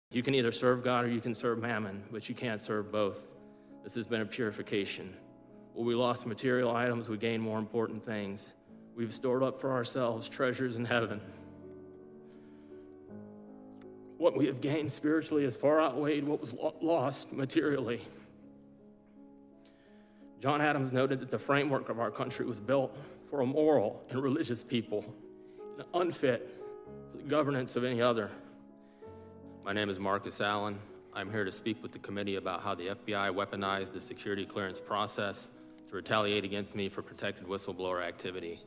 You can either serve God or you can serve mammon, but you can't serve both. This has been a purification. Where we lost material items, we gained more important things. We've stored up for ourselves treasures in heaven. What we have gained spiritually has far outweighed what was lost materially. John Adams noted that the framework of our country was built for a moral and religious people, and unfit for the governance of any other. My name is Marcus Allen. I'm here to speak with the committee about how the FBI weaponized the security clearance process to retaliate against me for protected whistleblower activity.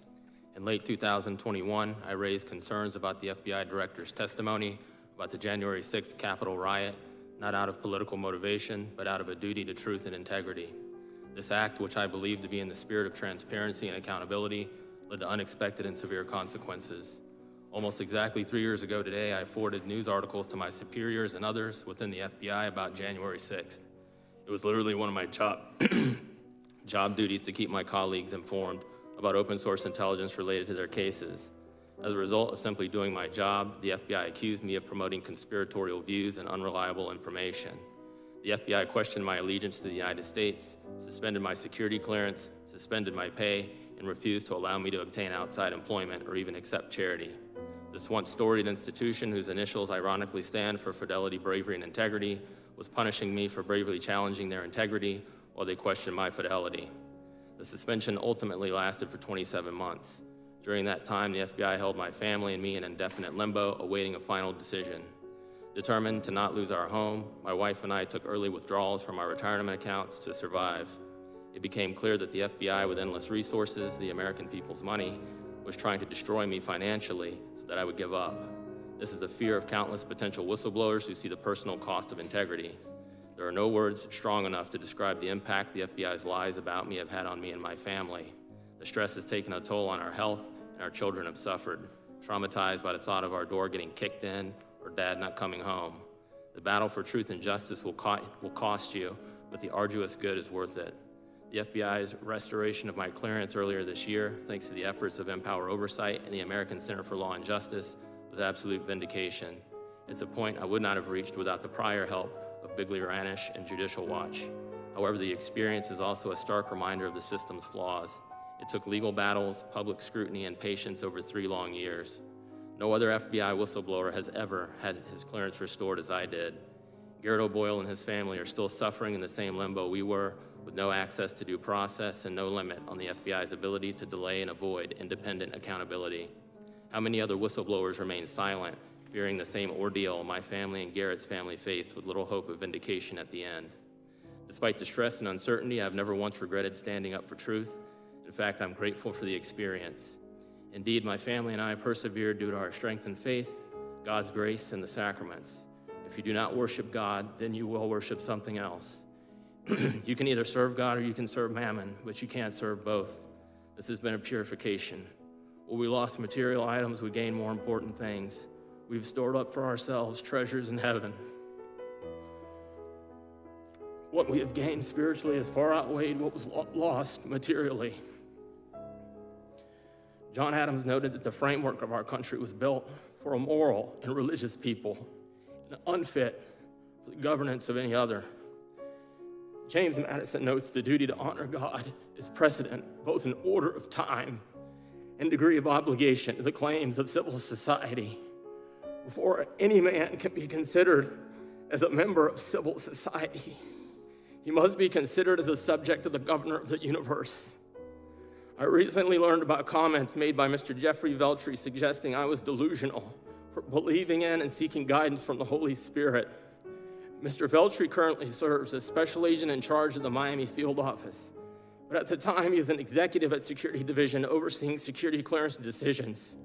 In late 2021, I raised concerns about the FBI director's testimony about the January 6th Capitol riot, not out of political motivation, but out of a duty to truth and integrity. This act, which I believe to be in the spirit of transparency and accountability, led to unexpected and severe consequences. Almost exactly 3 years ago today, I forwarded news articles to my superiors and others within the FBI about January 6th. It was literally one of my job duties to keep my colleagues informed about open source intelligence related to their cases. As a result of simply doing my job, the FBI accused me of promoting conspiratorial views and unreliable information. The FBI questioned my allegiance to the United States, suspended my security clearance, suspended my pay, and refused to allow me to obtain outside employment or even accept charity. This once storied institution, whose initials ironically stand for fidelity, bravery, and integrity, was punishing me for bravely challenging their integrity while they questioned my fidelity. The suspension ultimately lasted for 27 months. During that time, the FBI held my family and me in indefinite limbo, awaiting a final decision. Determined to not lose our home, my wife and I took early withdrawals from our retirement accounts to survive. It became clear that the FBI, with endless resources, the American people's money, was trying to destroy me financially so that I would give up. This is a fear of countless potential whistleblowers who see the personal cost of integrity. There are no words strong enough to describe the impact the FBI's lies about me have had on me and my family. The stress has taken a toll on our health, and our children have suffered, traumatized by the thought of our door getting kicked in or dad not coming home. The battle for truth and justice will cost you, but the arduous good is worth it. The FBI's restoration of my clearance earlier this year, thanks to the efforts of Empower Oversight and the American Center for Law and Justice, was absolute vindication. It's a point I would not have reached without the prior help of Bigley-Ranish and Judicial Watch. However, the experience is also a stark reminder of the system's flaws. It took legal battles, public scrutiny, and patience over 3 long years. No other FBI whistleblower has ever had his clearance restored as I did. Garrett O'Boyle and his family are still suffering in the same limbo we were, with no access to due process and no limit on the FBI's ability to delay and avoid independent accountability. How many other whistleblowers remain silent, fearing the same ordeal my family and Garrett's family faced with little hope of vindication at the end? Despite the stress and uncertainty, I've never once regretted standing up for truth. In fact, I'm grateful for the experience. Indeed, my family and I persevered due to our strength and faith, God's grace, and the sacraments. If you do not worship God, then you will worship something else. You can either serve God or you can serve mammon, but you can't serve both. This has been a purification. Where we lost material items, we gained more important things. We've stored up for ourselves treasures in heaven. What we have gained spiritually has far outweighed what was lost materially. John Adams noted that the framework of our country was built for a moral and religious people, and unfit for the governance of any other. James Madison notes the duty to honor God is precedent, both in order of time and degree of obligation to the claims of civil society. Before any man can be considered as a member of civil society, he must be considered as a subject of the governor of the universe. I recently learned about comments made by Mr. Jeffrey Veltri suggesting I was delusional for believing in and seeking guidance from the Holy Spirit. Mr. Veltri currently serves as special agent in charge of the Miami field office, but at the time he was an executive at Security Division overseeing security clearance decisions.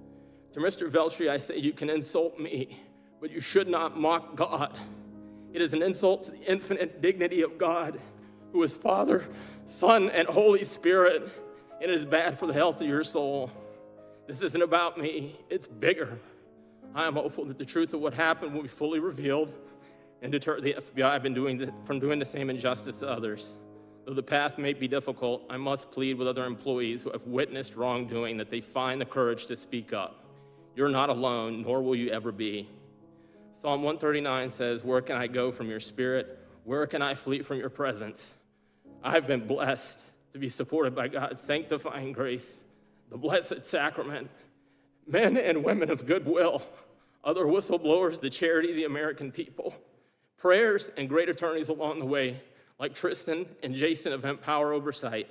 To Mr. Veltri, I say you can insult me, but you should not mock God. It is an insult to the infinite dignity of God, who is Father, Son, and Holy Spirit, and it is bad for the health of your soul. This isn't about me, it's bigger. I am hopeful that the truth of what happened will be fully revealed and deter the FBI from doing the same injustice to others. Though the path may be difficult, I must plead with other employees who have witnessed wrongdoing that they find the courage to speak up. You're not alone, nor will you ever be. Psalm 139 says, "Where can I go from your spirit? Where can I flee from your presence?" I've been blessed to be supported by God's sanctifying grace, the blessed sacrament, men and women of goodwill, other whistleblowers, the charity of the American people, prayers and great attorneys along the way, like Tristan and Jason of Empower Oversight.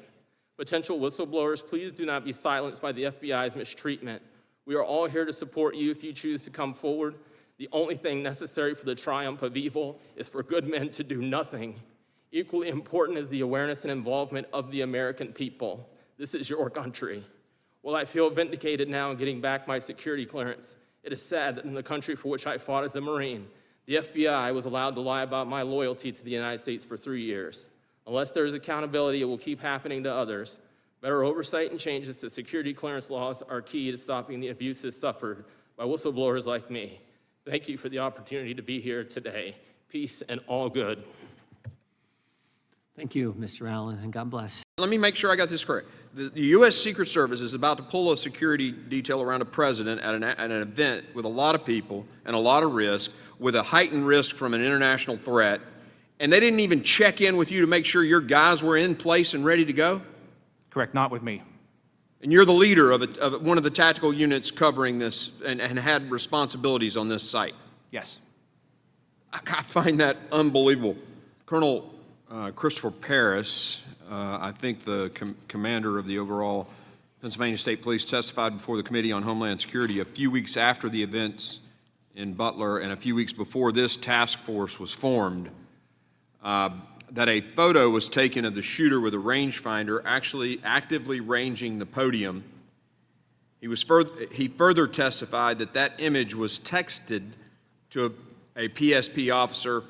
Potential whistleblowers, please do not be silenced by the FBI's mistreatment. We are all here to support you if you choose to come forward. The only thing necessary for the triumph of evil is for good men to do nothing. Equally important is the awareness and involvement of the American people. This is your country. While I feel vindicated now in getting back my security clearance, it is sad that in the country for which I fought as a Marine, the FBI was allowed to lie about my loyalty to the United States for 3 years. Unless there is accountability, it will keep happening to others. Better oversight and changes to security clearance laws are key to stopping the abuses suffered by whistleblowers like me. Thank you for the opportunity to be here today. Peace and all good. Thank you, Mr. Allen, and God bless. Let me make sure I got this correct. The U.S. Secret Service is about to pull a security detail around a president at an event with a lot of people and a lot of risk, with a heightened risk from an international threat, and they didn't even check in with you to make sure your guys were in place and ready to go? Correct, not with me. And you're the leader of one of the tactical units covering this and had responsibilities on this site? Yes. I find that unbelievable. Colonel Christopher Paris, I think the commander of the overall Pennsylvania State Police, testified before the Committee on Homeland Security a few weeks after the events in Butler and a few weeks before this task force was formed, that a photo was taken of the shooter with a rangefinder actually actively ranging the podium. He further testified that that image was texted to a PSP officer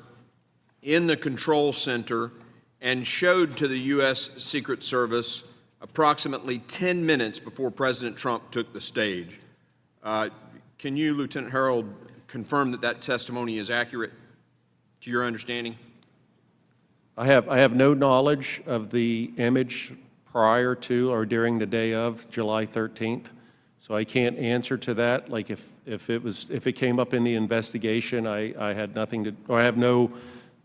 in the control center and showed to the U.S. Secret Service approximately 10 minutes before President Trump took the stage. Can you, Lieutenant Harold, confirm that that testimony is accurate to your understanding? I have no knowledge of the image prior to or during the day of July 13th, so I can't answer to that. Like if it came up in the investigation, I had nothing to, or I have no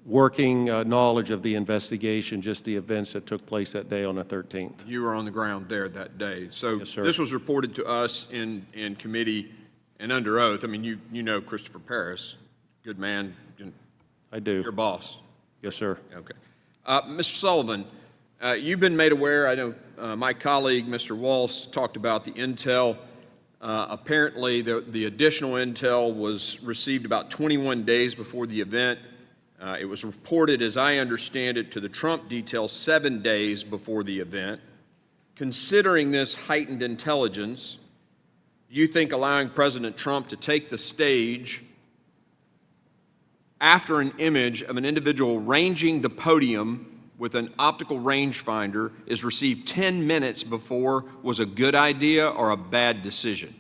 working knowledge of the investigation, just the events that took place that day on the 13th. You were on the ground there that day. So yes, sir. This was reported to us in committee and under oath. I mean, you know Christopher Paris, good man. I do. Your boss. Yes, sir. Okay. Mr. Sullivan, you've been made aware, I know my colleague, Mr. Walsh, talked about the intel. Apparently, the additional intel was received about 21 days before the event. It was reported, as I understand it, to the Trump detail 7 days before the event. Considering this heightened intelligence, do you think allowing President Trump to take the stage after an image of an individual ranging the podium with an optical rangefinder is received 10 minutes before was a good idea or a bad decision?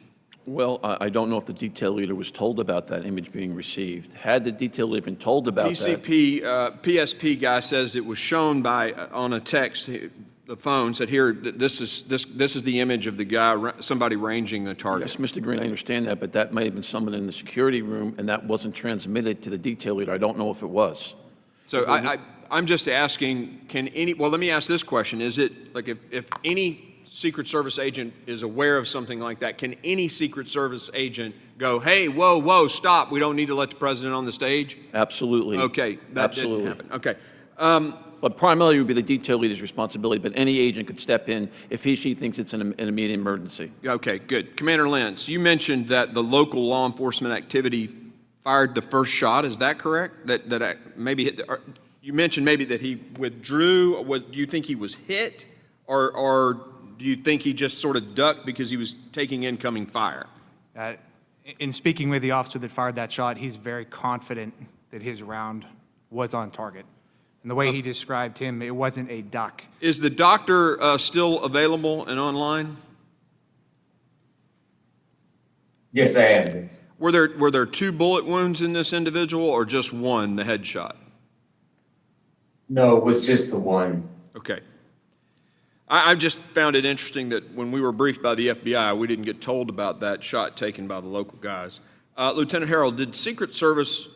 Well, I don't know if the detail leader was told about that image being received. Had the detail leader been told about PSP guy says it was shown by on a text. The phone said, "Here, this is the image of the guy, somebody ranging the target." Yes, Mr. Green, I understand that, but that may have been someone in the security room, and that wasn't transmitted to the detail leader. I don't know if it was. So I'm just asking, well, let me ask this question. Is it, like, if any Secret Service agent is aware of something like that, can any Secret Service agent go, "Hey, whoa, stop, we don't need to let the president on the stage"? Absolutely. Okay, that Absolutely. didn't happen. Okay. But primarily it would be the detail leader's responsibility, but any agent could step in if she thinks it's an immediate emergency. Okay, good. Commander Lentz, you mentioned that the local law enforcement activity fired the first shot. Is that correct? That maybe hit you mentioned maybe that he withdrew. Do you think he was hit, or do you think he just sort of ducked because he was taking incoming fire? In speaking with the officer that fired that shot, he's very confident that his round was on target. And the way he described him, it wasn't a duck. Is the doctor still available and online? Yes, I am. Were there 2 bullet wounds in this individual, or just one, the headshot? No, it was just the one. Okay. I just found it interesting that when we were briefed by the FBI, we didn't get told about that shot taken by the local guys. Lieutenant Harrell, did Secret Service,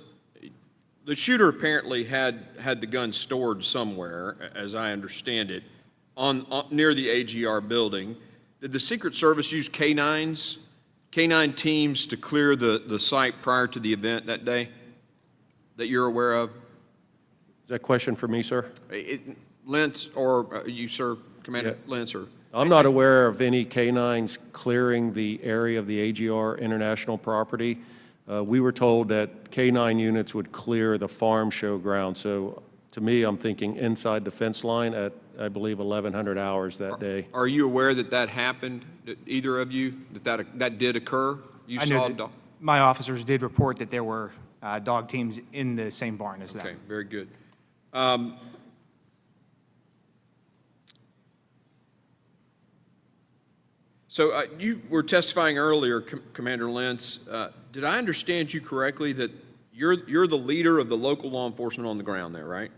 the shooter apparently had the gun stored somewhere, as I understand it, on near the AGR building. Did the Secret Service use canine teams to clear the site prior to the event that day that you're aware of? Is that a question for me, sir? Lentz, or you, sir, Commander Lentz, or? I'm not aware of any canines clearing the area of the AGR International property. We were told that canine units would clear the farm show ground. So to me, I'm thinking inside the fence line at, I believe, 1100 hours that day. Are you aware that happened, either of you, that did occur? You I know saw that my officers did report that there were dog teams in the same barn as them. Okay, very good. So you were testifying earlier, Commander Lentz. Did I understand you correctly that you're the leader of the local law enforcement on the ground there, right?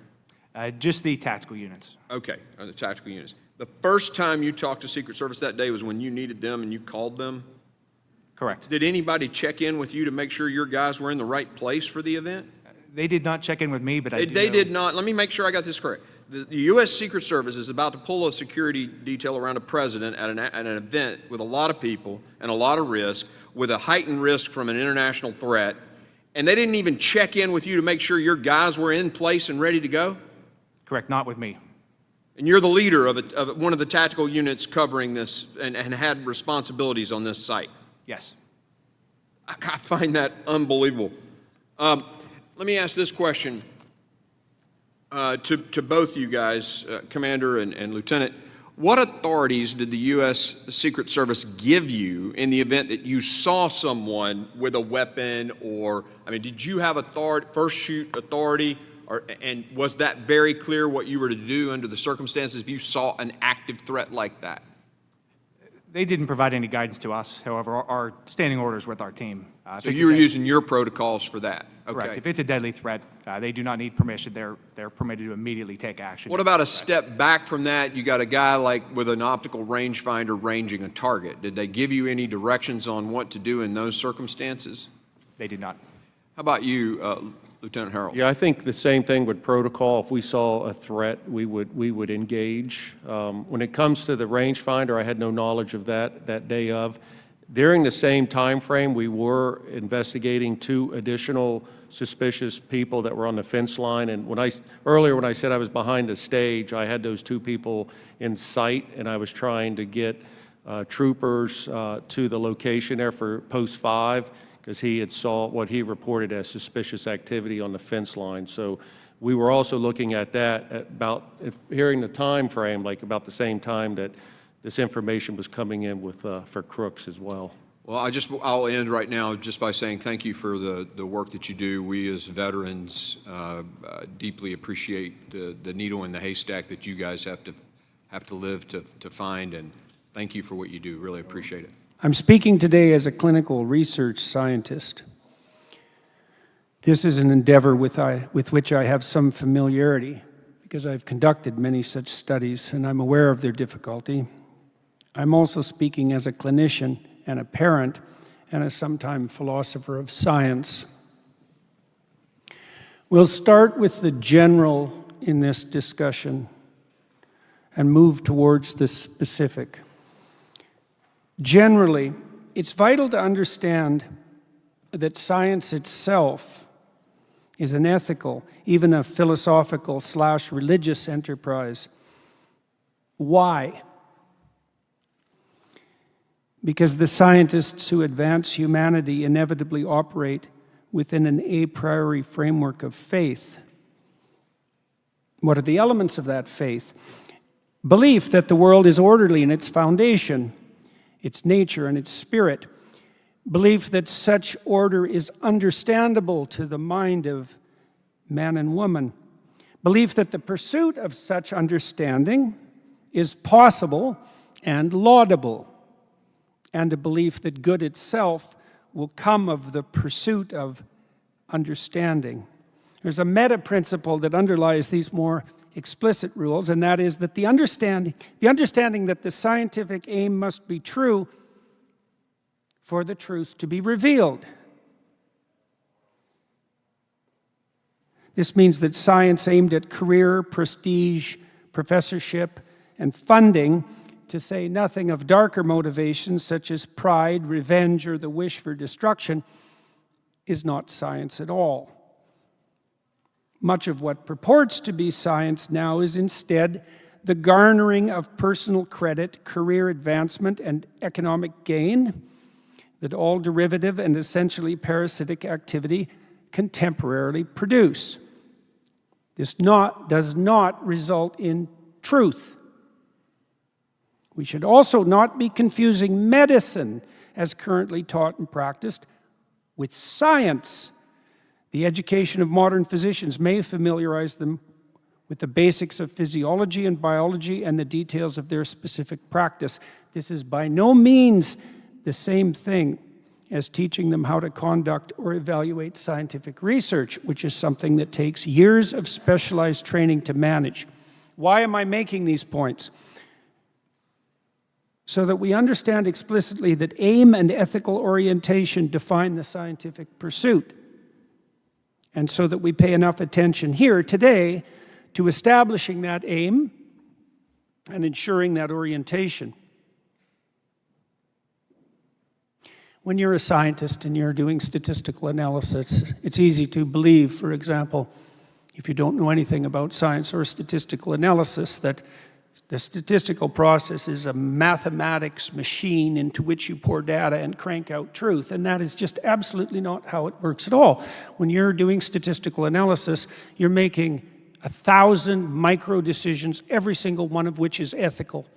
Just the tactical units. Okay, the tactical units. The first time you talked to Secret Service that day was when you needed them and you called them? Correct. Did anybody check in with you to make sure your guys were in the right place for the event? They did not check in with me, but I do They know- did not. Let me make sure I got this correct. The U.S. Secret Service is about to pull a security detail around a president at an event with a lot of people and a lot of risk, with a heightened risk from an international threat, and they didn't even check in with you to make sure your guys were in place and ready to go? Correct, not with me. And you're the leader of one of the tactical units covering this and had responsibilities on this site? Yes. I find that unbelievable. Let me ask this question to both you guys, Commander and Lieutenant. What authorities did the U.S. Secret Service give you in the event that you saw someone with a weapon, or, I mean, did you have authority, first shoot authority, and was that very clear what you were to do under the circumstances if you saw an active threat like that? They didn't provide any guidance to us. However, our standing orders with our team. So you were using your protocols for that? Correct. Okay. If it's a deadly threat, they do not need permission. They're permitted to immediately take action. What about a step back from that? You got a guy like with an optical rangefinder ranging a target. Did they give you any directions on what to do in those circumstances? They did not. How about you, Lieutenant Harrell? Yeah, I think the same thing with protocol. If we saw a threat, we would engage. When it comes to the rangefinder, I had no knowledge of that day of. During the same time frame, we were investigating 2 additional suspicious people that were on the fence line. And earlier when I said I was behind the stage, I had those 2 people in sight, and I was trying to get troopers to the location there for post 5, because he had saw what he reported as suspicious activity on the fence line. So we were also looking at that at hearing the time frame, like about the same time that this information was coming in with for crooks as well. Well, I'll end right now just by saying thank you for the work that you do. We as veterans deeply appreciate the needle in the haystack that you guys have to live to find, and thank you for what you do. Really appreciate it. I'm speaking today as a clinical research scientist. This is an endeavor with which I have some familiarity because I've conducted many such studies and I'm aware of their difficulty. I'm also speaking as a clinician and a parent and a sometime philosopher of science. We'll start with the general in this discussion and move towards the specific. Generally, it's vital to understand that science itself is an ethical, even a philosophical/religious enterprise. Why? Because the scientists who advance humanity inevitably operate within an a priori framework of faith. What are the elements of that faith? Belief that the world is orderly in its foundation, its nature, and its spirit. Belief that such order is understandable to the mind of man and woman. Belief that the pursuit of such understanding is possible and laudable. And a belief that good itself will come of the pursuit of understanding. There's a meta principle that underlies these more explicit rules, and that is that the understanding that the scientific aim must be true for the truth to be revealed. This means that science aimed at career, prestige, professorship, and funding, to say nothing of darker motivations such as pride, revenge, or the wish for destruction, is not science at all. Much of what purports to be science now is instead the garnering of personal credit, career advancement, and economic gain that all derivative and essentially parasitic activity can temporarily produce. This does not result in truth. We should also not be confusing medicine, as currently taught and practiced, with science. The education of modern physicians may familiarize them with the basics of physiology and biology and the details of their specific practice. This is by no means the same thing as teaching them how to conduct or evaluate scientific research, which is something that takes years of specialized training to manage. Why am I making these points? So that we understand explicitly that aim and ethical orientation define the scientific pursuit, and so that we pay enough attention here today to establishing that aim and ensuring that orientation. When you're a scientist and you're doing statistical analysis, it's easy to believe, for example, if you don't know anything about science or statistical analysis, that the statistical process is a mathematics machine into which you pour data and crank out truth, and that is just absolutely not how it works at all. When you're doing statistical analysis, you're making 1,000 micro decisions, every single one of which is ethical.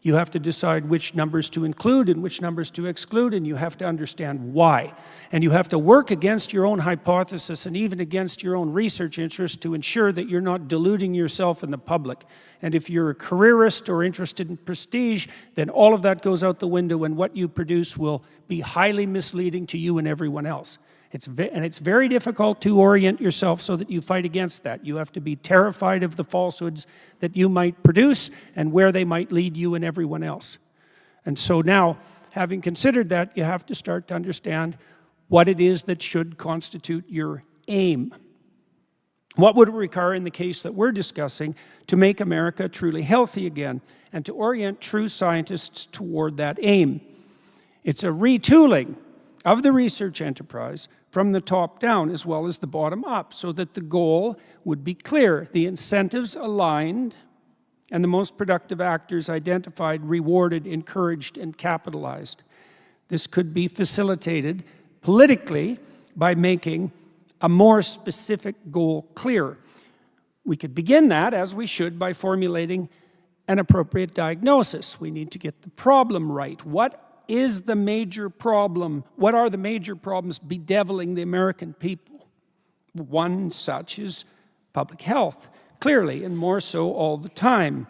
You have to decide which numbers to include and which numbers to exclude, and you have to understand why. And you have to work against your own hypothesis and even against your own research interests to ensure that you're not deluding yourself and the public. And if you're a careerist or interested in prestige, then all of that goes out the window, and what you produce will be highly misleading to you and everyone else. It's very difficult to orient yourself so that you fight against that. You have to be terrified of the falsehoods that you might produce and where they might lead you and everyone else. And so now, having considered that, you have to start to understand what it is that should constitute your aim. What would it require in the case that we're discussing to make America truly healthy again and to orient true scientists toward that aim? It's a retooling of the research enterprise from the top down as well as the bottom up, so that the goal would be clear, the incentives aligned, and the most productive actors identified, rewarded, encouraged, and capitalized. This could be facilitated politically by making a more specific goal clear. We could begin that, as we should, by formulating an appropriate diagnosis. We need to get the problem right. What is the major problem? What are the major problems bedeviling the American people? One such is public health, clearly, and more so all the time.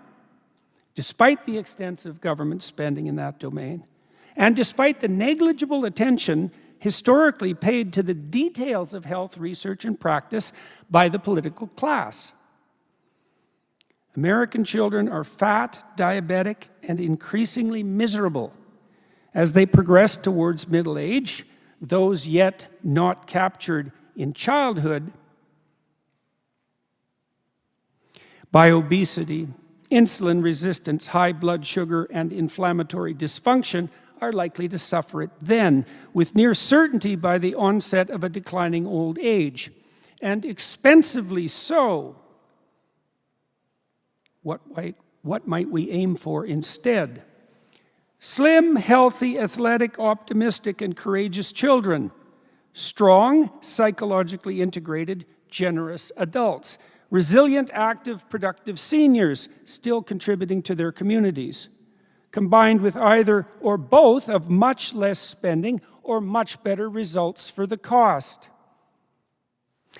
Despite the extensive government spending in that domain, and despite the negligible attention historically paid to the details of health research and practice by the political class. American children are fat, diabetic, and increasingly miserable as they progress towards middle age. Those yet not captured in childhood by obesity, insulin resistance, high blood sugar, and inflammatory dysfunction are likely to suffer it then, with near certainty by the onset of a declining old age, and expensively so. What might we aim for instead? Slim, healthy, athletic, optimistic, and courageous children. Strong, psychologically integrated, generous adults. Resilient, active, productive seniors, still contributing to their communities. Combined with either or both of much less spending or much better results for the cost.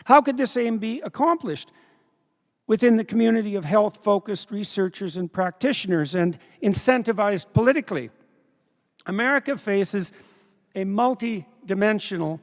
How could this aim be accomplished? Within the community of health-focused researchers and practitioners and incentivized politically. America faces a multi-dimensional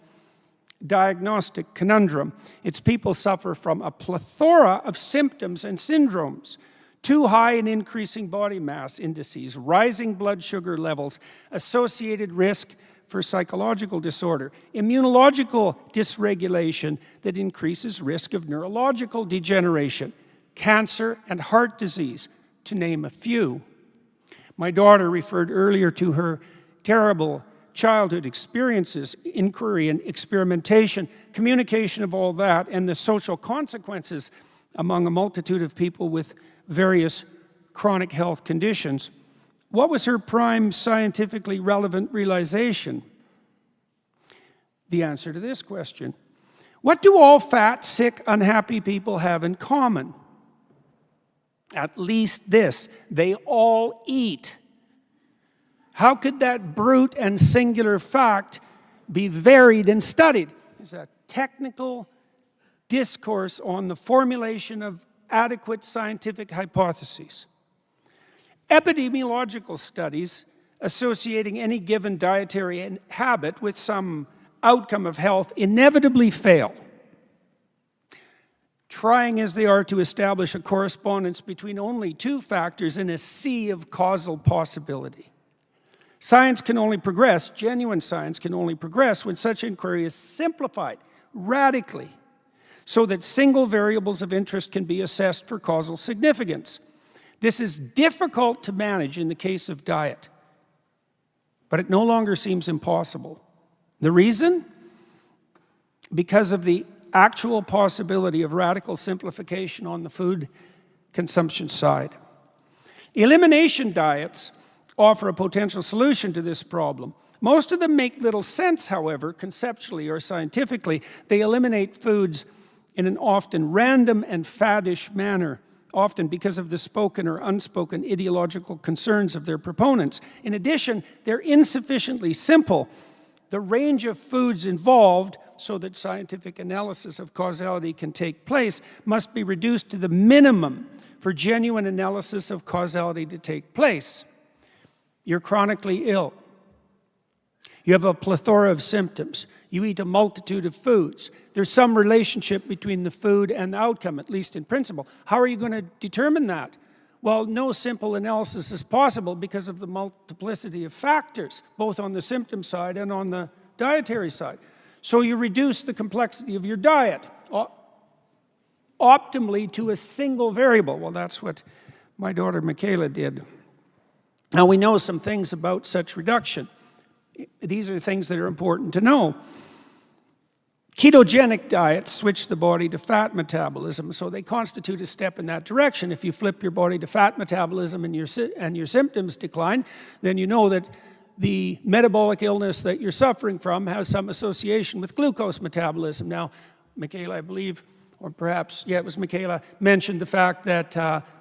diagnostic conundrum. Its people suffer from a plethora of symptoms and syndromes. Too high and increasing body mass indices, rising blood sugar levels, associated risk for psychological disorder, immunological dysregulation that increases risk of neurological degeneration, cancer, and heart disease, to name a few. My daughter referred earlier to her terrible childhood experiences, inquiry and experimentation, communication of all that, and the social consequences among a multitude of people with various chronic health conditions. What was her prime scientifically relevant realization? The answer to this question: what do all fat, sick, unhappy people have in common? At least this: they all eat. How could that brute and singular fact be varied and studied? It's a technical discourse on the formulation of adequate scientific hypotheses. Epidemiological studies associating any given dietary habit with some outcome of health inevitably fail, trying as they are to establish a correspondence between only two factors in a sea of causal possibility. Science can only progress, genuine science can only progress, when such inquiry is simplified radically so that single variables of interest can be assessed for causal significance. This is difficult to manage in the case of diet, but it no longer seems impossible. The reason? Because of the actual possibility of radical simplification on the food consumption side. Elimination diets offer a potential solution to this problem. Most of them make little sense, however, conceptually or scientifically. They eliminate foods in an often random and faddish manner, often because of the spoken or unspoken ideological concerns of their proponents. In addition, they're insufficiently simple. The range of foods involved, so that scientific analysis of causality can take place, must be reduced to the minimum for genuine analysis of causality to take place. You're chronically ill. You have a plethora of symptoms. You eat a multitude of foods. There's some relationship between the food and the outcome, at least in principle. How are you going to determine that? Well, no simple analysis is possible because of the multiplicity of factors, both on the symptom side and on the dietary side. So you reduce the complexity of your diet optimally to a single variable. Well, that's what my daughter Michaela did. Now, we know some things about such reduction. These are things that are important to know. Ketogenic diets switch the body to fat metabolism, so they constitute a step in that direction. If you flip your body to fat metabolism and your symptoms decline, then you know that the metabolic illness that you're suffering from has some association with glucose metabolism. Now, Michaela, I believe, or perhaps, yeah, it was Michaela, mentioned the fact that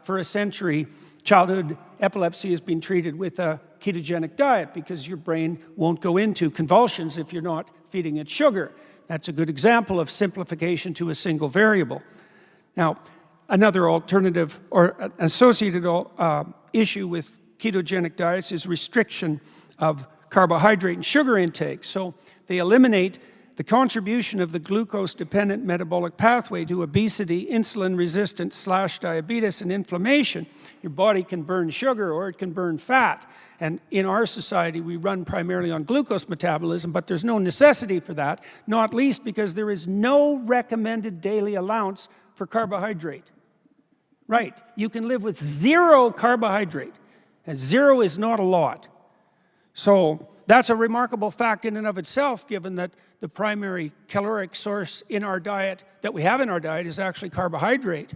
for a century, childhood epilepsy has been treated with a ketogenic diet because your brain won't go into convulsions if you're not feeding it sugar. That's a good example of simplification to a single variable. Now, another alternative or associated issue with ketogenic diets is restriction of carbohydrate and sugar intake. So they eliminate the contribution of the glucose-dependent metabolic pathway to obesity, insulin resistance / diabetes, and inflammation. Your body can burn sugar or it can burn fat. And in our society, we run primarily on glucose metabolism, but there's no necessity for that, not least because there is no recommended daily allowance for carbohydrate. Right, you can live with 0 carbohydrate, and 0 is not a lot. So that's a remarkable fact in and of itself, given that the primary caloric source in our diet, that we have in our diet, is actually carbohydrate.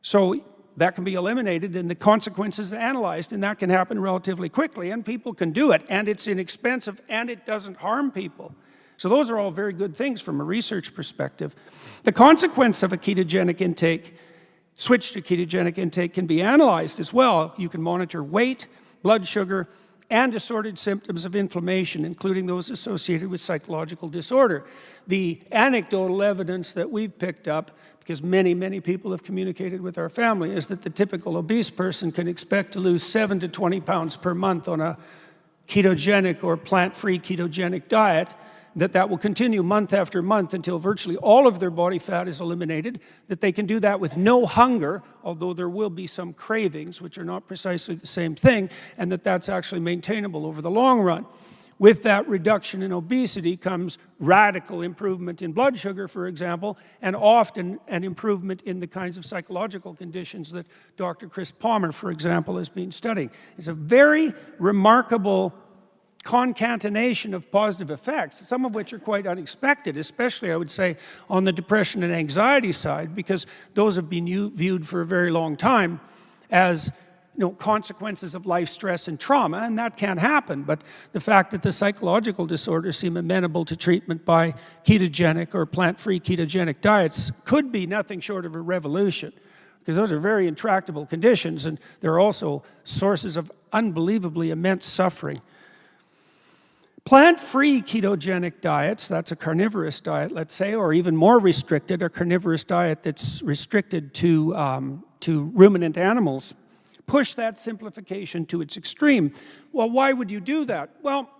So that can be eliminated and the consequences analyzed, and that can happen relatively quickly, and people can do it, and it's inexpensive, and it doesn't harm people. So those are all very good things from a research perspective. The consequence of a ketogenic intake, switch to ketogenic intake, can be analyzed as well. You can monitor weight, blood sugar, and assorted symptoms of inflammation, including those associated with psychological disorder. The anecdotal evidence that we've picked up, because many, many people have communicated with our family, is that the typical obese person can expect to lose 7 to 20 pounds per month on a ketogenic or plant-free ketogenic diet, that will continue month after month until virtually all of their body fat is eliminated, that they can do that with no hunger, although there will be some cravings, which are not precisely the same thing, and that's actually maintainable over the long run. With that reduction in obesity comes radical improvement in blood sugar, for example, and often an improvement in the kinds of psychological conditions that Dr. Chris Palmer, for example, has been studying. It's a very remarkable concatenation of positive effects, some of which are quite unexpected, especially, I would say, on the depression and anxiety side, because those have been viewed for a very long time as consequences of life stress and trauma, and that can't happen. But the fact that the psychological disorders seem amenable to treatment by ketogenic or plant-free ketogenic diets could be nothing short of a revolution, because those are very intractable conditions, and they're also sources of unbelievably immense suffering. Plant-free ketogenic diets, that's a carnivorous diet, let's say, or even more restricted, a carnivorous diet that's restricted to ruminant animals, push that simplification to its extreme. Well, why would you do that? Well,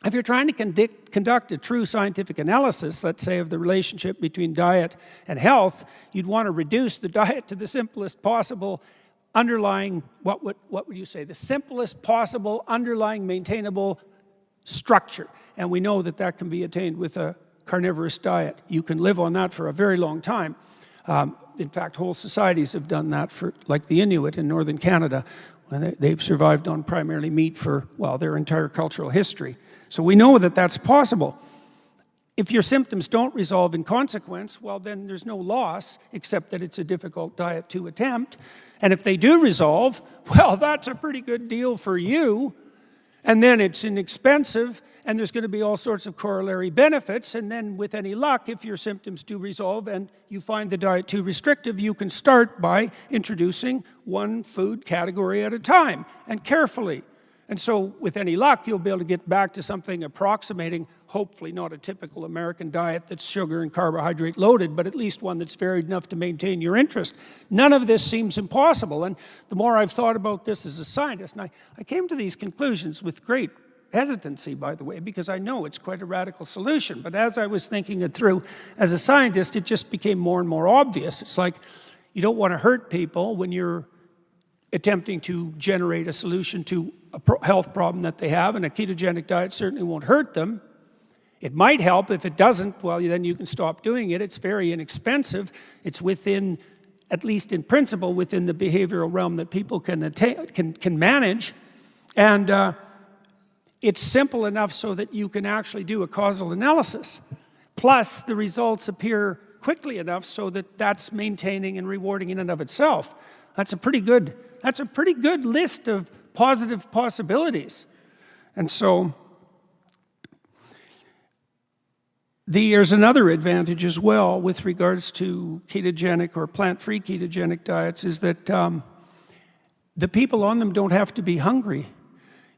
if you're trying to conduct a true scientific analysis, let's say, of the relationship between diet and health, you'd want to reduce the diet to the simplest possible underlying, what would you say, the simplest possible underlying maintainable structure. And we know that that can be attained with a carnivorous diet. You can live on that for a very long time. In fact, whole societies have done that, for, like the Inuit in northern Canada, when they've survived on primarily meat for, well, their entire cultural history. So we know that that's possible. If your symptoms don't resolve in consequence, well, then there's no loss, except that it's a difficult diet to attempt. And if they do resolve, well, that's a pretty good deal for you. And then it's inexpensive, and there's going to be all sorts of corollary benefits. And then with any luck, if your symptoms do resolve and you find the diet too restrictive, you can start by introducing one food category at a time, and carefully. And so with any luck, you'll be able to get back to something approximating, hopefully not a typical American diet that's sugar and carbohydrate loaded, but at least one that's varied enough to maintain your interest. None of this seems impossible. And the more I've thought about this as a scientist, and I came to these conclusions with great hesitancy, by the way, because I know it's quite a radical solution. But as I was thinking it through as a scientist, it just became more and more obvious. It's like you don't want to hurt people when you're attempting to generate a solution to a health problem that they have, and a ketogenic diet certainly won't hurt them. It might help. If it doesn't, well, then you can stop doing it. It's very inexpensive. It's within, at least in principle, within the behavioral realm that people can manage. And it's simple enough so that you can actually do a causal analysis. Plus, the results appear quickly enough so that that's maintaining and rewarding in and of itself. That's a pretty good list of positive possibilities. And so there's another advantage as well with regards to ketogenic or plant-free ketogenic diets, is that the people on them don't have to be hungry.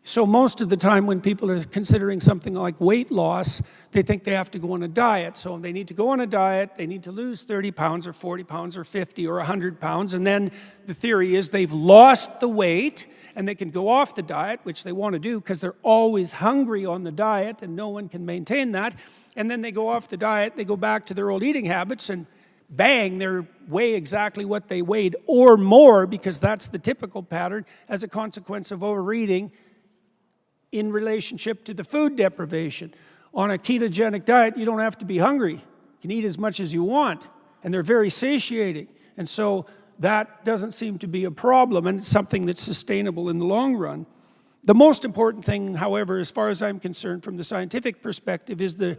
So most of the time when people are considering something like weight loss, they think they have to go on a diet. So they need to go on a diet, they need to lose 30 pounds or 40 pounds or 50 or 100 pounds, and then the theory is they've lost the weight and they can go off the diet, which they want to do because they're always hungry on the diet and no one can maintain that. And then they go off the diet, they go back to their old eating habits, and bang, they weigh exactly what they weighed or more, because that's the typical pattern as a consequence of overeating in relationship to the food deprivation. On a ketogenic diet, you don't have to be hungry. You can eat as much as you want, and they're very satiating. And so that doesn't seem to be a problem, and it's something that's sustainable in the long run. The most important thing, however, as far as I'm concerned from the scientific perspective, is the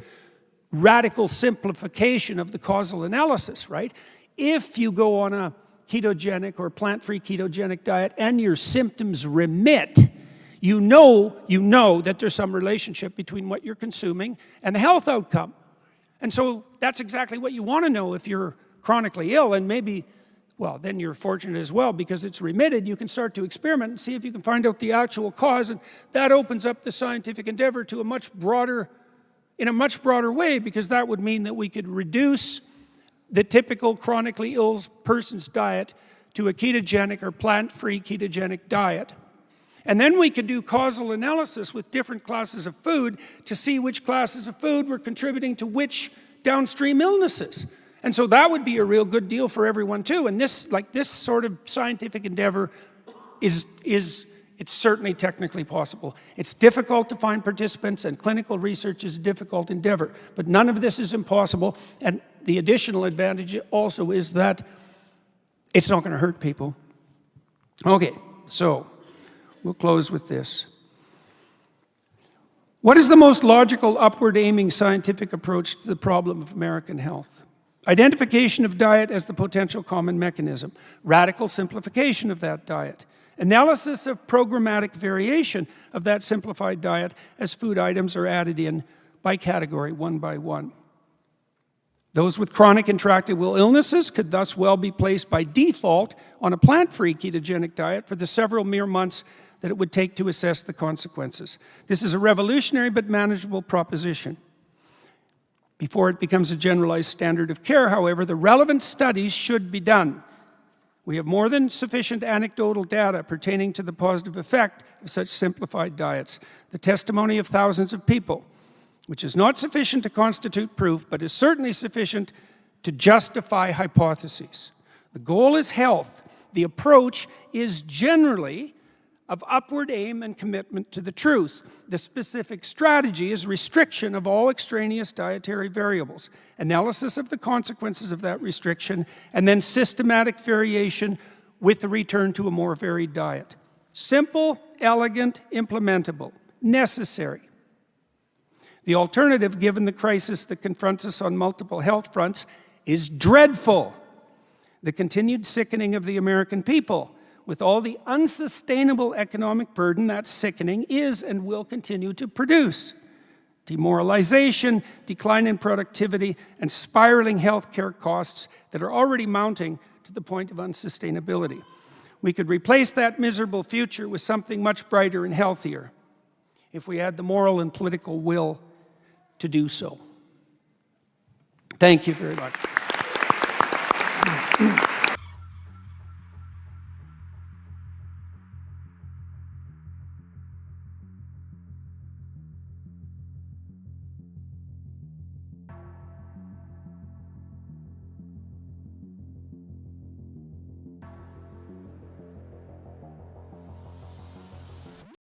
radical simplification of the causal analysis, right? If you go on a ketogenic or plant-free ketogenic diet and your symptoms remit, you know that there's some relationship between what you're consuming and the health outcome. And so that's exactly what you want to know if you're chronically ill, and maybe, well, then you're fortunate as well because it's remitted. You can start to experiment and see if you can find out the actual cause, and that opens up the scientific endeavor to in a much broader way, because that would mean that we could reduce the typical chronically ill person's diet to a ketogenic or plant-free ketogenic diet. And then we could do causal analysis with different classes of food to see which classes of food were contributing to which downstream illnesses. And so that would be a real good deal for everyone too. And this sort of scientific endeavor is It's certainly technically possible. It's difficult to find participants, and clinical research is a difficult endeavor. But none of this is impossible. And the additional advantage also is that it's not going to hurt people. Okay, so we'll close with this. What is the most logical, upward-aiming scientific approach to the problem of American health? Identification of diet as the potential common mechanism. Radical simplification of that diet. Analysis of programmatic variation of that simplified diet as food items are added in by category, one by one. Those with chronic intractable illnesses could thus well be placed by default on a plant-free ketogenic diet for the several mere months that it would take to assess the consequences. This is a revolutionary but manageable proposition. Before it becomes a generalized standard of care, however, the relevant studies should be done. We have more than sufficient anecdotal data pertaining to the positive effect of such simplified diets. The testimony of thousands of people, which is not sufficient to constitute proof, but is certainly sufficient to justify hypotheses. The goal is health. The approach is generally of upward aim and commitment to the truth. The specific strategy is restriction of all extraneous dietary variables, analysis of the consequences of that restriction, and then systematic variation with the return to a more varied diet. Simple, elegant, implementable, necessary. The alternative, given the crisis that confronts us on multiple health fronts, is dreadful. The continued sickening of the American people, with all the unsustainable economic burden that sickening is and will continue to produce. Demoralization, decline in productivity, and spiraling healthcare costs that are already mounting to the point of unsustainability. We could replace that miserable future with something much brighter and healthier if we had the moral and political will to do so. Thank you very much.